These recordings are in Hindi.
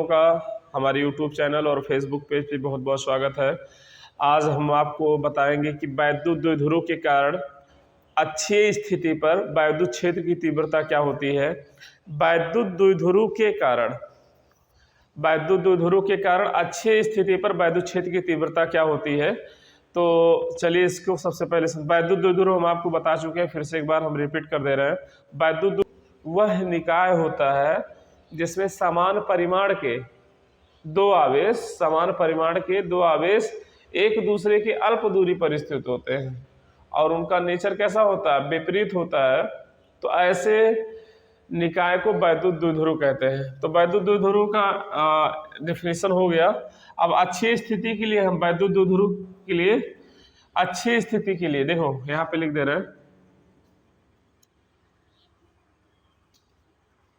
का हमारे यूट्यूब चैनल और फेसबुक पेज पे बहुत बहुत स्वागत है। आज हम आपको बताएंगे कि वैद्युत द्विध्रुव के कारण अच्छी स्थिति पर वैद्युत क्षेत्र की तीव्रता क्या होती है। वैद्युत द्विध्रुव के कारण अच्छी स्थिति पर वैद्युत क्षेत्र की तीव्रता क्या होती है। तो चलिए इसको सबसे पहले वैद्युत द्विध्रुव हम आपको बता चुके हैं, फिर से एक बार हम रिपीट कर दे रहे हैं। वैद्युत वह निकाय होता है जिसमें समान परिमाण के दो आवेश एक दूसरे की अल्प दूरी पर स्थित होते हैं और उनका नेचर कैसा होता है, विपरीत होता है। तो ऐसे निकाय को वैद्युत द्विध्रुव कहते हैं। तो वैद्युत द्विध्रुव का डेफिनेशन हो गया। अब अच्छी स्थिति के लिए हम वैद्युत द्विध्रुव के लिए अच्छी स्थिति के लिए देखो यहाँ पे लिख दे रहे हैं,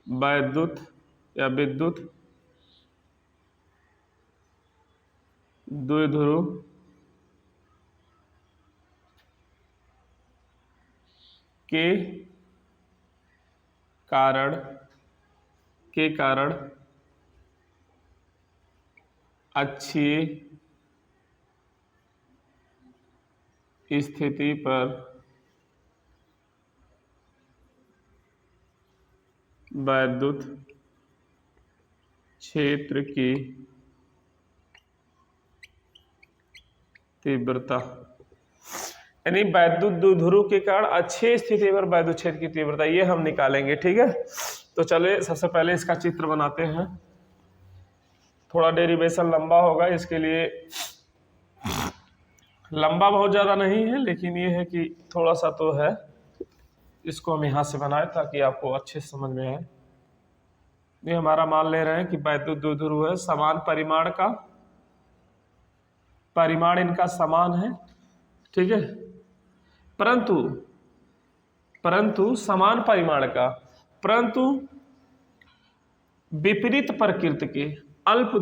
वैद्युत या विद्युत द्विध्रुव के कारण अच्छी स्थिति पर वैद्युत क्षेत्र की तीव्रता, यानी वैद्युत द्विध्रुव के कारण अच्छी स्थिति पर वैद्युत क्षेत्र की तीव्रता, ये हम निकालेंगे। ठीक है, तो चलिए सबसे पहले इसका चित्र बनाते हैं। थोड़ा डेरिवेशन लंबा होगा, इसके लिए लंबा बहुत ज़्यादा नहीं है, लेकिन ये है कि थोड़ा सा तो है। इसको हम यहाँ से बनाए ताकि आपको अच्छे से समझ में आए। ये हमारा मान ले रहे हैं कि वैद्युत द्विध्रुव है, समान परिमाण का, परिमाण इनका समान है। ठीक है, परंतु समान परिमाण का, परंतु विपरीत प्रकृति के अल्प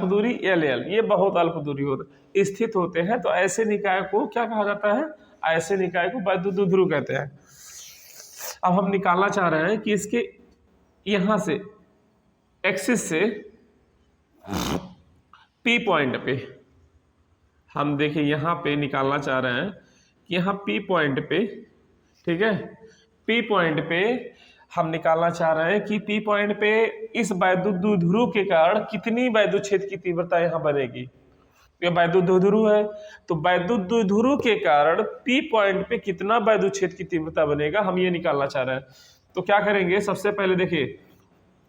दूरी एल, ये बहुत अल्प दूरी होते स्थित होते हैं। तो ऐसे निकाय को क्या कहा जाता है, ऐसे निकाय को वैद्युत द्विध्रुव कहते हैं। अब हम निकालना चाह रहे हैं कि इसके यहां से एक्सिस से पी पॉइंट पे हम देखिए, यहाँ पे निकालना चाह रहे हैं कि यहाँ पी पॉइंट पे, ठीक है, पी पॉइंट पे हम निकालना चाह रहे हैं कि पी पॉइंट पे इस वैद्युत द्विध्रुव के कारण कितनी वैद्युत क्षेत्र की तीव्रता यहाँ बनेगी। ये वैद्युत द्विध्रुव है, तो वैद्युत द्विध्रुव के कारण पी पॉइंट पे कितना वैद्युत क्षेत्र की तीव्रता बनेगा, हम ये निकालना चाह रहे हैं। तो क्या करेंगे, सबसे पहले देखिए,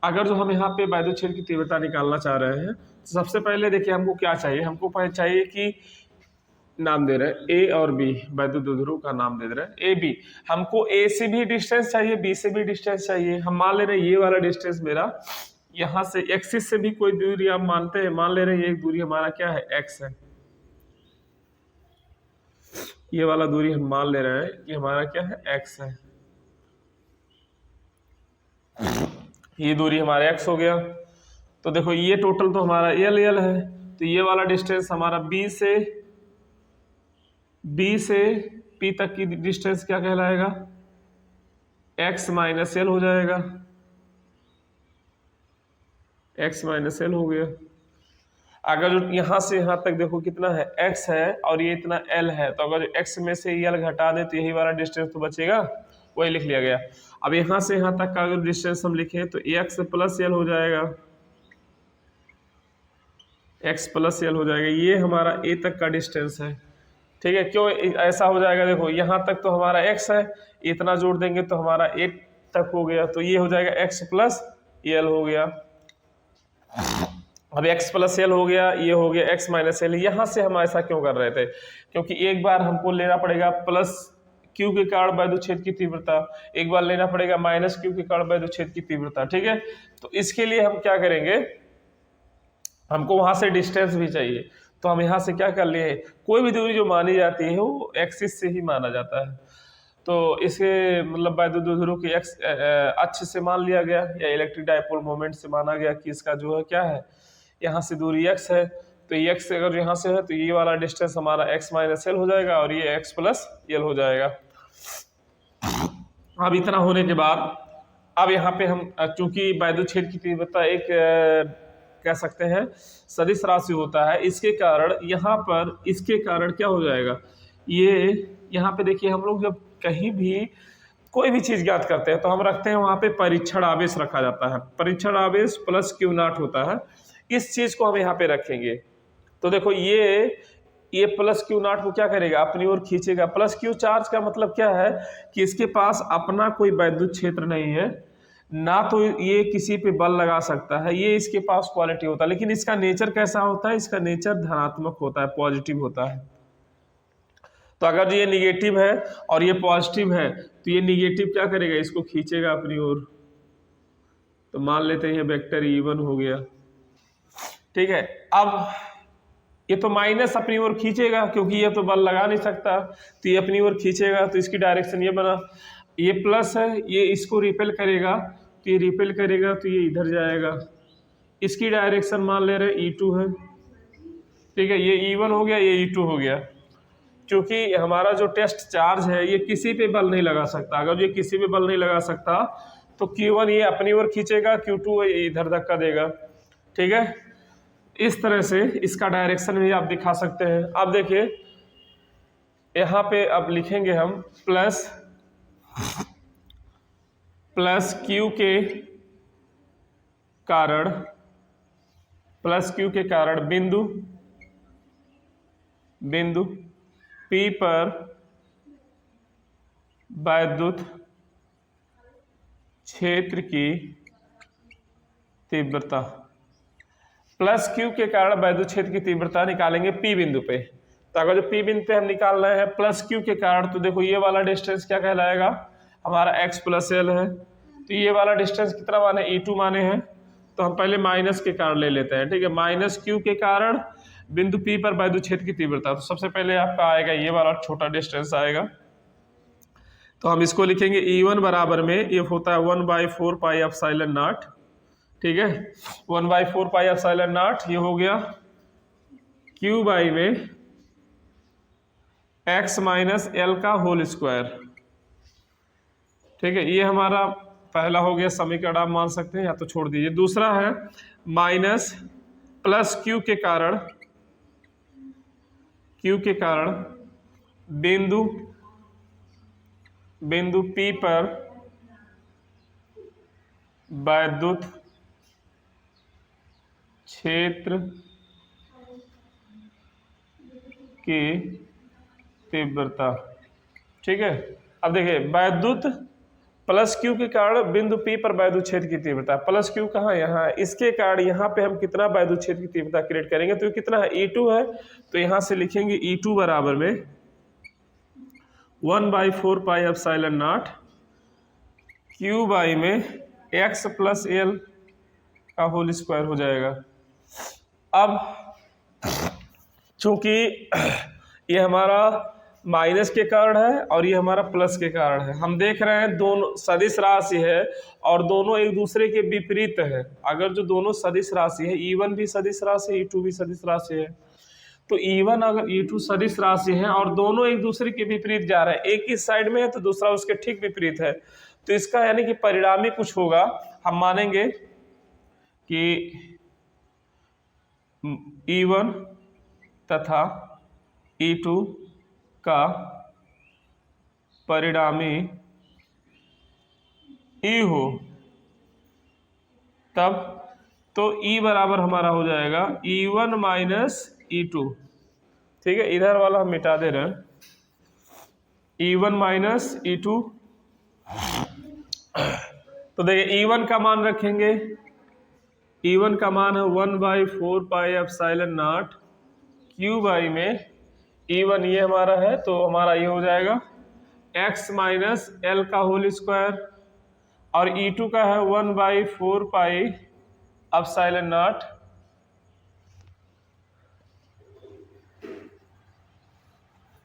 अगर जो हम यहाँ पे वैद्युत क्षेत्र की तीव्रता निकालना चाह रहे हैं, तो सबसे पहले देखिए हमको क्या चाहिए, हमको चाहिए कि नाम दे रहे हैं ए और बी, वैद्युत द्विध्रुव का नाम दे रहे हैं ए बी। हमको ए से भी डिस्टेंस चाहिए, बी से भी डिस्टेंस चाहिए। हम मान ले रहे हैं ये वाला डिस्टेंस मेरा यहाँ से एक्सिस से भी कोई दूरी आप मानते हैं, मान ले रहे हैं ये एक दूरी हमारा क्या है, एक्स है। ये वाला दूरी हम मान ले रहे हैं ये हमारा क्या है, एक्स है। ये दूरी हमारा एक्स हो गया। तो देखो ये टोटल तो हमारा एल है, तो ये वाला डिस्टेंस हमारा बी से पी तक की डिस्टेंस क्या कहलाएगा, एक्स माइनस एल हो जाएगा, एक्स माइनस एल हो गया। अगर जो यहाँ से यहाँ तक देखो कितना है, एक्स है और ये इतना एल है, तो अगर एक्स में से एल घटा दे तो यही वाला डिस्टेंस तो बचेगा, वही लिख लिया गया। अब यहाँ से यहाँ तक का अगर डिस्टेंस हम लिखें तो एक्स प्लस एल हो जाएगा, एक्स प्लस एल हो जाएगा। ये हमारा ए तक का डिस्टेंस है। ठीक है, क्यों ऐसा हो जाएगा, देखो यहाँ तक तो हमारा एक्स है, इतना जोड़ देंगे तो हमारा ए तक हो गया, तो ये हो जाएगा एक्स प्लस एल हो गया। अब एक्स प्लस एल हो गया, ये हो गया एक्स माइनस एल। यहाँ से हम ऐसा क्यों कर रहे थे, क्योंकि एक बार हमको लेना पड़ेगा प्लस क्यू के कारण वैद्युत क्षेत्र की तीव्रता, एक बार लेना पड़ेगा माइनस क्यू के कारण वैद्युत क्षेत्र की तीव्रता। ठीक है, तो इसके लिए हम क्या करेंगे, हमको वहां से डिस्टेंस भी चाहिए, तो हम यहाँ से क्या कर लिए, कोई भी दूरी जो मानी जाती है वो एक्सिस से ही माना जाता है। तो इसे मतलब वैद्युत द्विध्रुव के एक्स अक्ष से मान लिया गया, या इलेक्ट्रिक डायपोल मोमेंट से माना गया कि इसका जो है क्या है, यहाँ से दूरी एक्स है, तो ये एक्स अगर यहाँ से है तो ये वाला डिस्टेंस हमारा एक्स माइनस एल हो जाएगा और ये एक्स प्लस एल हो जाएगा। अब इतना होने के बाद अब यहाँ पे हम चूंकि वैद्युत क्षेत्र की तीव्रता एक कह सकते हैं सदिश राशि होता है, इसके कारण यहाँ पर इसके कारण क्या हो जाएगा, ये यहाँ पे देखिए हम लोग जब कहीं भी कोई भी चीज ज्ञात करते हैं तो हम रखते हैं वहां पे परीक्षण आवेश रखा जाता है, परीक्षण आवेश प्लस क्यू नॉट होता है, इस चीज को हम यहाँ पे रखेंगे। तो देखो ये प्लस क्यू नॉट को क्या करेगा, अपनी ओर खींचेगा। प्लस क्यू चार्ज का मतलब क्या है कि इसके पास अपना कोई वैद्युत क्षेत्र नहीं है, ना तो ये किसी पे बल लगा सकता है, ये इसके पास क्वालिटी होता है। लेकिन इसका नेचर कैसा होता है, इसका नेचर धनात्मक होता है, पॉजिटिव होता है। तो अगर ये निगेटिव है और ये पॉजिटिव है तो ये निगेटिव क्या करेगा, इसको खींचेगा अपनी ओर। तो मान लेते हैं ये वेक्टर E1 हो गया, ठीक है। अब ये तो माइनस अपनी ओर खींचेगा क्योंकि ये तो बल लगा नहीं सकता, तो ये अपनी ओर खींचेगा, तो इसकी डायरेक्शन ये बना। ये प्लस है, ये इसको रिपेल करेगा, तो ये रिपेल करेगा तो ये इधर जाएगा। इसकी डायरेक्शन मान ले रहे E2 है, ठीक है। ये E1 हो गया, ये E2 हो गया। क्योंकि हमारा जो टेस्ट चार्ज है ये किसी पे बल नहीं लगा सकता, अगर ये किसी पे बल नहीं लगा सकता तो Q1 ये अपनी ओर खींचेगा, Q2 ये इधर धक्का देगा, ठीक है। इस तरह से इसका डायरेक्शन भी आप दिखा सकते हैं। अब देखिए यहाँ पे अब लिखेंगे हम प्लस क्यू के कारण, प्लस क्यू के कारण बिंदु P पर वैद्युत क्षेत्र की तीव्रता, प्लस क्यू के कारण वैद्युत क्षेत्र की तीव्रता निकालेंगे P बिंदु पे। तो अगर जो P बिंदु पे हम निकाल रहे हैं प्लस क्यू के कारण, तो देखो ये वाला डिस्टेंस क्या कहलाएगा, हमारा x प्लस एल है। तो ये वाला डिस्टेंस कितना माने, E2 माने हैं। तो हम पहले माइनस के कारण ले लेते हैं, ठीक है। माइनस क्यू के कारण बिंदु P पर वैद्युत क्षेत्र की तीव्रता, तो सबसे पहले आपका आएगा ये वाला छोटा डिस्टेंस आएगा। तो हम इसको लिखेंगे E1 बराबर में ये होता है 1/4 पाई एप्सिलॉन नॉट, ठीक है। 1/4 पाई एप्सिलॉन नॉट ये हो गया Q बाई में x माइनस एल का होल स्क्वायर, ठीक है। ये हमारा पहला हो गया समीकरण, आप मान सकते हैं या तो छोड़ दीजिए। दूसरा है माइनस प्लस क्यू के कारण बिंदु P पर वैद्युत क्षेत्र की तीव्रता, ठीक है। अब देखिए वैद्युत प्लस क्यू के कारण बिंदु P पर वैद्युत क्षेत्र की तीव्रता, प्लस क्यू कहाँ, यहाँ, इसके कारण यहाँ पे हम कितना वैद्युत क्षेत्र की तीव्रता क्रिएट करेंगे, तो ये कितना है, E2 है। तो यहाँ से लिखेंगे E2 बराबर में 1/4 pi epsilon naught Q by में x प्लस एल का होल स्क्वायर हो जाएगा। अब चूंकि ये हमारा माइनस के कारण है और ये हमारा प्लस के कारण है, हम देख रहे हैं दोनों सदिश राशि है और दोनों एक दूसरे के विपरीत है। अगर जो दोनों सदिश राशि है, E1 भी सदिश राशि है, E2 भी सदिश राशि है, तो E1 अगर E2 सदिश राशि है और दोनों एक दूसरे के विपरीत जा रहे हैं, एक इस साइड में है तो दूसरा उसके ठीक विपरीत है, तो इसका यानी कि परिणामी कुछ होगा। हम मानेंगे कि E1 तथा E2 का परिणामी E हो, तब तो E बराबर हमारा हो जाएगा E1 माइनस E2, ठीक है। इधर वाला हम मिटा दे रहे हैं, E1 माइनस E2। तो देखिए E1 का मान रखेंगे, E1 का मान है 1/4 pi epsilon naught Q by में E1 ये हमारा है, तो हमारा ये हो जाएगा x माइनस एल का होल स्क्वायर, और E2 का है 1/4 पाई एप्सिलॉन नॉट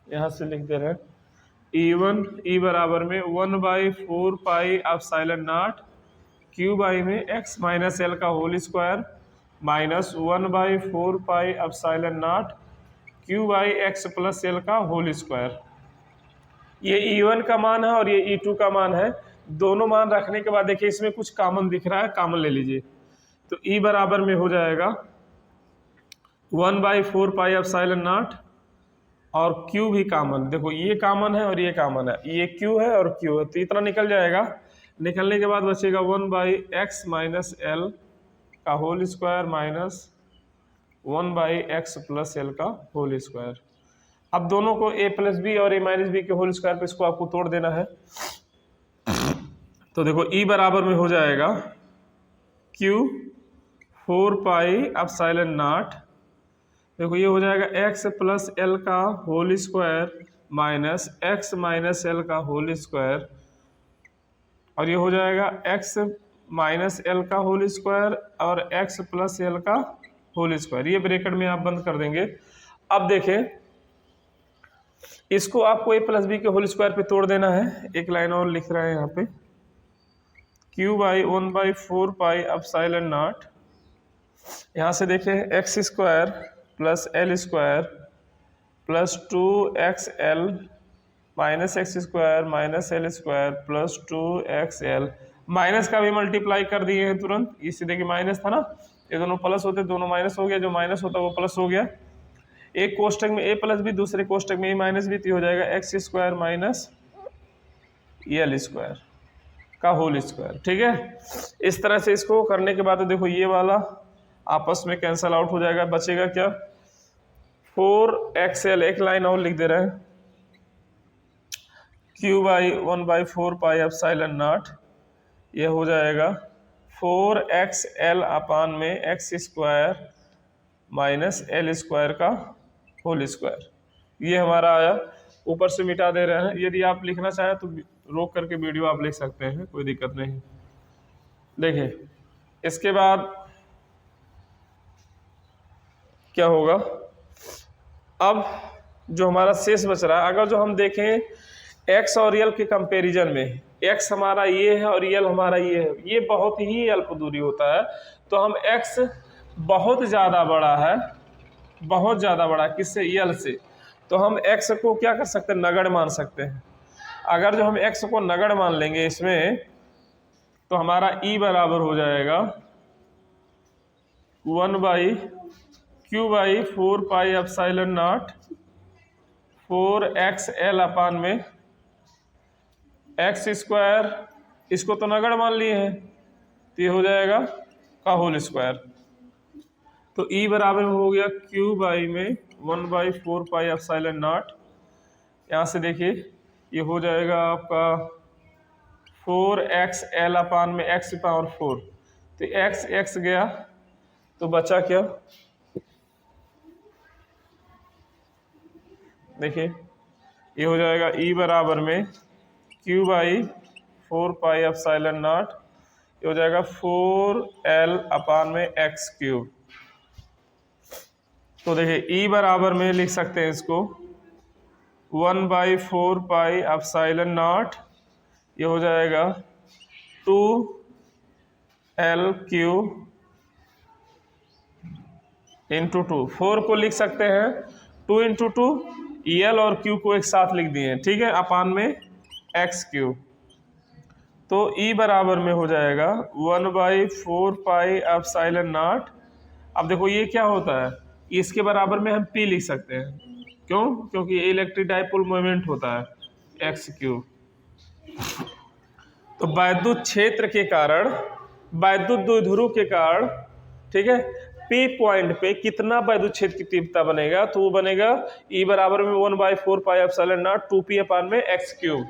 यहाँ से लिख दे रहे हैं E1 E बराबर में 1/4 pi epsilon naught Q by में x माइनस एल का whole square minus 1/4 pi epsilon naught Q by x plus L का होल स्क्वायर। ये E1 का मान है और ये E2 का मान है। दोनों मान रखने के बाद देखिए इसमें कुछ कॉमन दिख रहा है, कॉमन ले लीजिए। तो E बराबर में हो जाएगा 1/4 पाई एप्सिलॉन नॉट, और Q भी कॉमन, देखो ये कॉमन है और ये कॉमन है, ये Q है और Q है, तो इतना निकल जाएगा। निकलने के बाद बचेगा 1/x माइनस एल का whole square minus 1/x plus L का होल स्क्वायर। अब दोनों को a प्लस बी और a माइनस बी के होल स्क्वायर पे इसको आपको तोड़ देना है। तो देखो E बराबर में हो जाएगा Q 4 पाई एप्सिलॉन नॉट, देखो ये हो जाएगा x प्लस एल का whole square minus x minus L का होल स्क्वायर, और ये हो जाएगा x माइनस एल का होल स्क्वायर और x प्लस एल का होल स्क्वायर। ये ब्रैकेट में आप बंद कर देंगे। अब देखें इसको आपको a प्लस बी के होल स्क्वायर पे तोड़ देना है। एक लाइन और लिख रहे हैं यहाँ पे, Q by 1/4 pi epsilon not, यहाँ से देखें x square plus L square plus 2xl minus x square minus L square plus 2xl, minus का भी मल्टीप्लाई कर दिए हैं तुरंत। इसी देखिए माइनस था ना, ये दोनों प्लस होते दोनों माइनस हो गया, जो माइनस होता वो प्लस हो गया। एक कोष्टक में a प्लस बी, दूसरे कोष्टक में a माइनस बी, तो हो जाएगा x square minus L square का होल स्क्वायर। ठीक है, इस तरह से इसको करने के बाद देखो ये वाला आपस में कैंसल आउट हो जाएगा, बचेगा क्या 4xl। एक लाइन और लिख दे रहे हैं, Q by 1/4 pi epsilon not, ये हो जाएगा 4xl अपान में x square minus L square का होल स्क्वायर। ये हमारा आया, ऊपर से मिटा दे रहे हैं। यदि आप लिखना चाहें तो रोक करके वीडियो आप लिख सकते हैं, कोई दिक्कत नहीं। देखिए इसके बाद क्या होगा, अब जो हमारा शेष बच रहा है, अगर जो हम देखें x और यल के कंपैरिजन में, x हमारा ये है और यल हमारा ये है, ये बहुत ही अल्प दूरी होता है, तो हम x बहुत ज़्यादा बड़ा है, बहुत ज़्यादा बड़ा किससे, यल से, तो हम x को क्या कर सकते हैं, नगण्य मान सकते हैं। अगर जो हम x को नगण्य मान लेंगे इसमें, तो हमारा E बराबर हो जाएगा 1/Q/4 pi epsilon not 4xl अपान में एक्स स्क्वायर, इसको तो नगण्य मान लिए हैं, तो ये हो जाएगा का होल स्क्वायर। तो E बराबर हो गया Q बाई में 1/4 पाई एप्सिलॉन नॉट, यहाँ से देखिए ये हो जाएगा आपका 4xl अपान में x पावर 4, तो x गया, तो बचा क्या, देखिए ये हो जाएगा E बराबर में Q by 4 pi epsilon not, ये हो जाएगा 4l अपान में x क्यूब। तो देखिए E बराबर में लिख सकते हैं इसको 1/4 पाई एप्सिलॉन नॉट, ये हो जाएगा 2l क्यूब इंटू 2, 4 को लिख सकते हैं 2 इंटू 2, यल और क्यू को एक साथ लिख दिए, ठीक है, अपान में एक्स क्यूब। तो E बराबर में हो जाएगा 1/4 पाई एप्सिलॉन नॉट। अब देखो ये क्या होता है, इसके बराबर में हम P लिख सकते हैं, क्यों, क्योंकि ये इलेक्ट्रिक डाइपोल मोमेंट होता है एक्स क्यूब। तो वैद्युत क्षेत्र के कारण, वैद्युत द्विध्रुव के कारण, ठीक है, P पॉइंट पे कितना वैद्युत क्षेत्र की तीव्रता बनेगा, तो वो बनेगा E बराबर में 1/4 पाई एप्सिलॉन नॉट 2P अपान में एक्स क्यूब।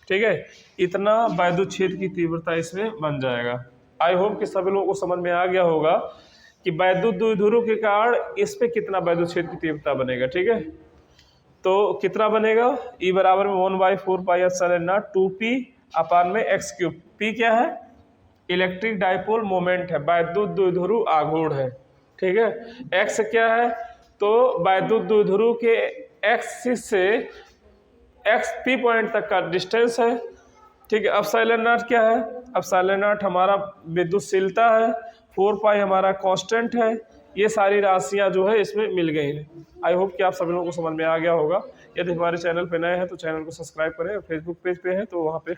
ठीक है, इतना वैद्युत क्षेत्र की तीव्रता इसमें बन जाएगा। आई होप कि सभी लोगों को समझ में आ गया होगा कि वैद्युत द्विध्रुव के कारण इस पे कितना वैद्युत क्षेत्र की तीव्रता बनेगा। ठीक है, तो कितना बनेगा, E बराबर में 1/4 पाई एप्सिलॉन नॉट 2P अपान में एक्स क्यूब। P क्या है, इलेक्ट्रिक डाइपोल मोमेंट है, वैद्युत द्विध्रुव आघूर्ण है। ठीक है, x क्या है, तो वैद्युत द्विध्रुव के एक्सिस से x P पॉइंट तक का डिस्टेंस है। ठीक है, एप्सिलॉन नॉट क्या है, एप्सिलॉन नॉट हमारा विद्युतशीलता है, 4 पाई हमारा कांस्टेंट है। ये सारी राशियां जो है इसमें मिल गई हैं। आई होप कि आप सभी लोगों को समझ में आ गया होगा यदि हमारे चैनल पे नए हैं तो चैनल को सब्सक्राइब करें, फेसबुक पेज पे हैं तो वहाँ पे